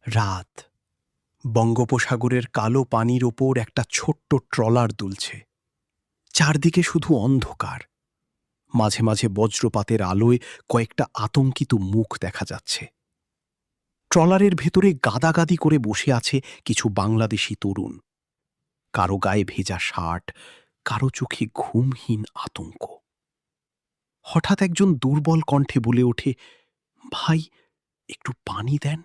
রাত। বঙ্গোপসাগরের কালো পানির ওপর একটা ছোট্ট ট্রলার দুলছে। চারদিকে শুধু অন্ধকার। মাঝে মাঝে বজ্রপাতের আলোয় কয়েকটা আতঙ্কিত মুখ দেখা যাচ্ছে। ট্রলারের ভেতরে গাদাগাদি করে বসে আছে কিছু বাংলাদেশি তরুণ। কারো গায়ে ভেজা শার্ট, কারো চোখে ঘুমহীন আতঙ্ক। হঠাৎ একজন দুর্বল কণ্ঠে বলে ওঠে, ভাই, একটু পানি দেন।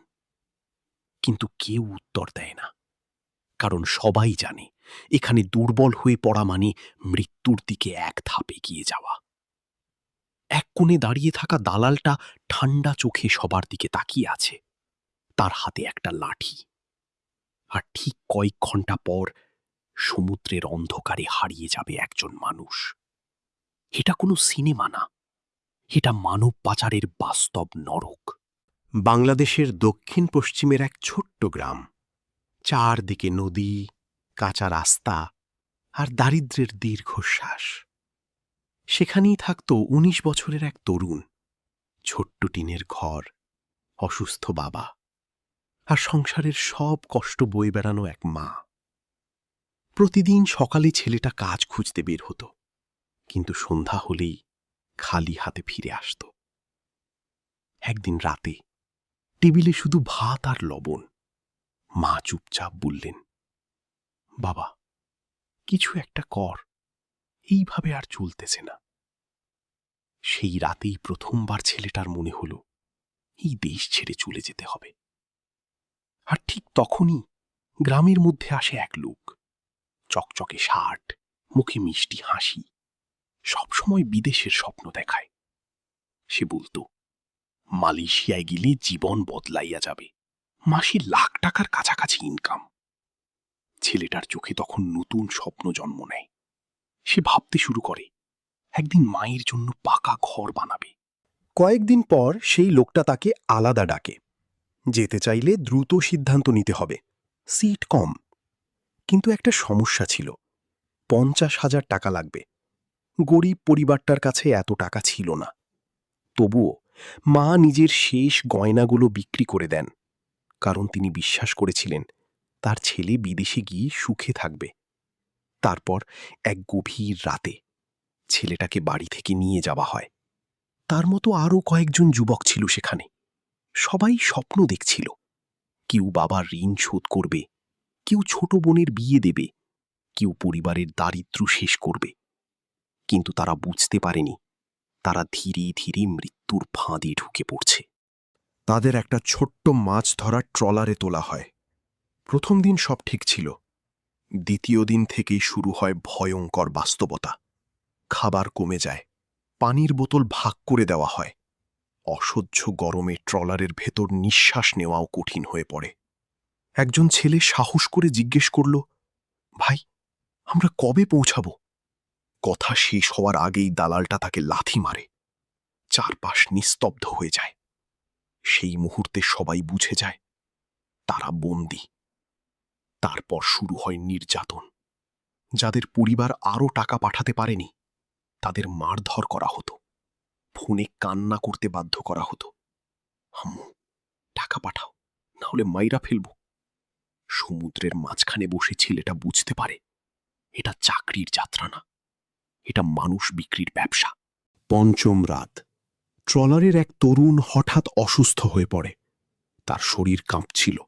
কিন্তু কেউ উত্তর দেয় না, কারণ সবাই জানে এখানে দুর্বল হয়ে পড়া মানে মৃত্যুর দিকে এক ধাপ এগিয়ে যাওয়া। এক কোণে দাঁড়িয়ে থাকা দালালটা ঠান্ডা চোখে সবার দিকে তাকিয়ে আছে। তার হাতে একটা লাঠি। আর ঠিক কয়েক ঘন্টা পর সমুদ্রের অন্ধকারে হারিয়ে যাবে একজন মানুষ। এটা কোনো সিনেমা না, এটা মানব পাচারের বাস্তব নরক। বাংলাদেশের দক্ষিণ পশ্চিমের এক ছোট্ট গ্রাম। চারদিকে নদী, কাঁচা রাস্তা আর দারিদ্র্যের দীর্ঘশ্বাস। সেখানেই থাকত ১৯ বছরের এক তরুণ। ছোট্ট টিনের ঘর, অসুস্থ বাবা, আর সংসারের সব কষ্ট বয়ে বেড়ানো এক মা। প্রতিদিন সকালে ছেলেটা কাজ খুঁজতে বের হতো, কিন্তু সন্ধ্যা হলেই খালি হাতে ফিরে আসত। একদিন রাতে টেবিলে শুধু ভাত আর লবণ। মা চুপচাপ বললেন, বাবা, কিছু একটা কর, এইভাবে আর চলতেছে না। সেই রাতেই প্রথমবার ছেলেটার মনে হল এই দেশ ছেড়ে চলে যেতে হবে। আর ঠিক তখনই গ্রামের মধ্যে আসে এক লোক। চকচকে শার্ট, মুখে মিষ্টি হাসি, সবসময় বিদেশের স্বপ্ন দেখায়। সে বলতো, মালয়েশিয়ায় গেলে জীবন বদলাইয়া যাবে, মাসে লাখ টাকার কাছাকাছি ইনকাম। ছেলেটার চোখে তখন নতুন স্বপ্ন জন্ম নেয়। সে ভাবতে শুরু করে একদিন মায়ের জন্য পাকা ঘর বানাবে। কয়েকদিন পর সেই লোকটা তাকে আলাদা ডাকে। যেতে চাইলে দ্রুত সিদ্ধান্ত নিতে হবে, সিট কম। কিন্তু একটা সমস্যা ছিল, ৫০,০০০ টাকা লাগবে। গরিব পরিবারটার কাছে এত টাকা ছিল না। তবুও মা নিজের শেষ গয়নাগুলো বিক্রি করে দেন, কারণ তিনি বিশ্বাস করেছিলেন তার ছেলে বিদেশে গিয়ে সুখে থাকবে। তারপর এক গভীর রাতে ছেলেটাকে বাড়ি থেকে নিয়ে যাওয়া হয়। তার মতো আরও কয়েকজন যুবক ছিল সেখানে। সবাই স্বপ্ন দেখছিল, কেউ বাবার ঋণ শোধ করবে, কেউ ছোট বোনের বিয়ে দেবে, কেউ পরিবারের দারিদ্র্য শেষ করবে। কিন্তু তারা বুঝতে পারেনি তারা ধীরে ধীরে মৃত্যুর ফাঁদে ঢুকে পড়ছে। তাদের একটা ছোট্ট মাছ ধরার ট্রলারে তোলা হয়। প্রথম দিন সব ঠিক ছিল। দ্বিতীয় দিন থেকেই শুরু হয় ভয়ঙ্কর বাস্তবতা। খাবার কমে যায়, পানির বোতল ভাগ করে দেওয়া হয়। অসহ্য গরমে ট্রলারের ভেতর নিঃশ্বাস নেওয়াও কঠিন হয়ে পড়ে। একজন ছেলে সাহস করে জিজ্ঞেস করল, ভাই, আমরা কবে পৌঁছাব? কথা শেষ হওয়ার আগেই দালালটা তাকে লাথি মারে। চারপাশ নিস্তব্ধ হয়ে যায়। সেই মুহূর্তে সবাই বুঝে যায় তারা বন্দী। তারপর শুরু হয় নির্যাতন। যাদের পরিবার আরও টাকা পাঠাতে পারেনি তাদের মারধর করা হতো। ফোনে কান্না করতে বাধ্য করা হতো, আম্মু, টাকা পাঠাও, না হলে মাইরা ফেলব। সমুদ্রের মাঝখানে বসে ছেলেটা বুঝতে পারে এটা চাকরির যাত্রা না, এটা মানুষ বিক্রির ব্যবসা। পঞ্চম রাত। ট্রলারের এক তরুণ হঠাৎ অসুস্থ হয়ে পড়ে। তার শরীর কাঁপছিল।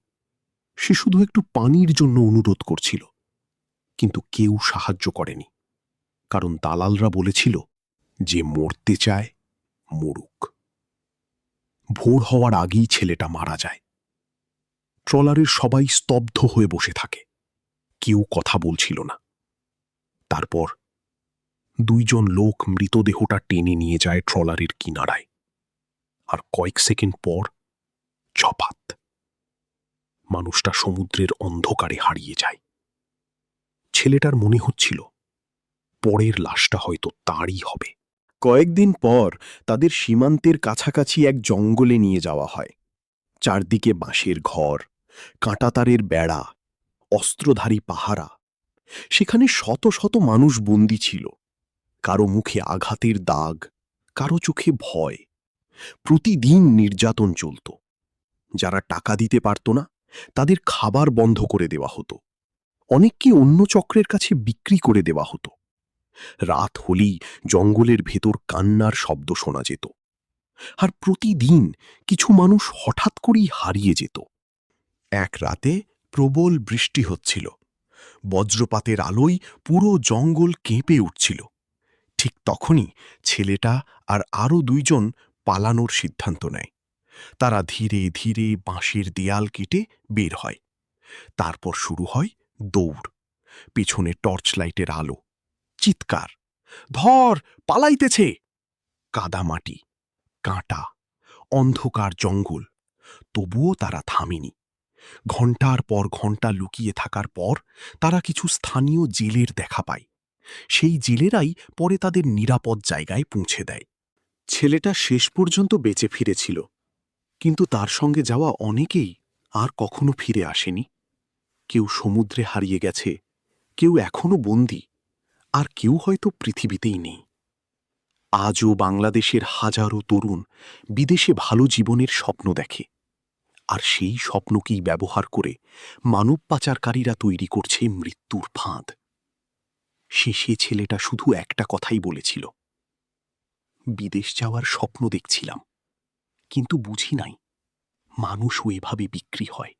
সে শুধু একটু পানির জন্য অনুরোধ করছিল, কিন্তু কেউ সাহায্য করেনি, কারণ দালালরা বলেছিল যে মরতে চায় মরুক। ভোর হওয়ার আগেই ছেলেটা মারা যায়। ট্রলারের সবাই স্তব্ধ হয়ে বসে থাকে, কেউ কথা বলছিল না। তারপর দুইজন লোক মৃতদেহটা টেনে নিয়ে যায় ট্রলারের কিনারায়। আর কয়েক সেকেন্ড পর চপাত। মানুষটা সমুদ্রের অন্ধকারে হারিয়ে যায়। ছেলেটার মনে হচ্ছিল পরের লাশটা হয়তো তারই হবে। কয়েকদিন পর তাদের সীমান্তের কাছাকাছি এক জঙ্গলে নিয়ে যাওয়া হয়। চারদিকে বাঁশের ঘর, কাঁটাতারের বেড়া, অস্ত্রধারী পাহারা। সেখানে শত শত মানুষ বন্দী ছিল। কারো মুখে আঘাতের দাগ, কারো চোখে ভয়। প্রতিদিন নির্যাতন চলত। যারা টাকা দিতে পারত না তাদের খাবার বন্ধ করে দেওয়া হতো, অনেককে অন্য চক্রের কাছে বিক্রি করে দেওয়া হতো। রাত হলেই জঙ্গলের ভেতর কান্নার শব্দ শোনা যেত, আর প্রতিদিন কিছু মানুষ হঠাৎ করেই হারিয়ে যেত। এক রাতে প্রবল বৃষ্টি হচ্ছিল, বজ্রপাতের আলোয় পুরো জঙ্গল কেঁপে উঠছিল। ঠিক তখনই ছেলেটা আর আরও দুইজন পালানোর সিদ্ধান্ত নেয়। তারা ধীরে ধীরে বাঁশের দেয়াল কেটে বের হয়। তারপর শুরু হয় দৌড়, পিছনে টর্চ লাইটের আলো, চিৎকার, ধর, পালাইতেছে! কাদামাটি, কাঁটা, অন্ধকার জঙ্গল, তবুও তারা থামেনি। ঘণ্টার পর ঘণ্টা লুকিয়ে থাকার পর তারা কিছু স্থানীয় জেলের দেখা পায়। সেই জেলেরাই পরে তাদের নিরাপদ জায়গায় পৌঁছে দেয়। ছেলেটা শেষ পর্যন্ত বেঁচে ফিরেছিল, কিন্তু তার সঙ্গে যাওয়া অনেকেই আর কখনো ফিরে আসেনি। কেউ সমুদ্রে হারিয়ে গেছে, কেউ এখনো বন্দী, আর কেউ হয়তো পৃথিবীতেই নেই। আজও বাংলাদেশের হাজারো তরুণ বিদেশে ভালো জীবনের স্বপ্ন দেখে, আর সেই স্বপ্নকেই ব্যবহার করে মানব পাচারকারীরা তৈরি করছে মৃত্যুর ফাঁদ। শেষে ছেলেটা শুধু একটা কথাই বলেছিল, বিদেশ যাওয়ার স্বপ্ন দেখছিলাম, কিন্তু বুঝি নাই মানুষও এভাবে বিক্রি হয়।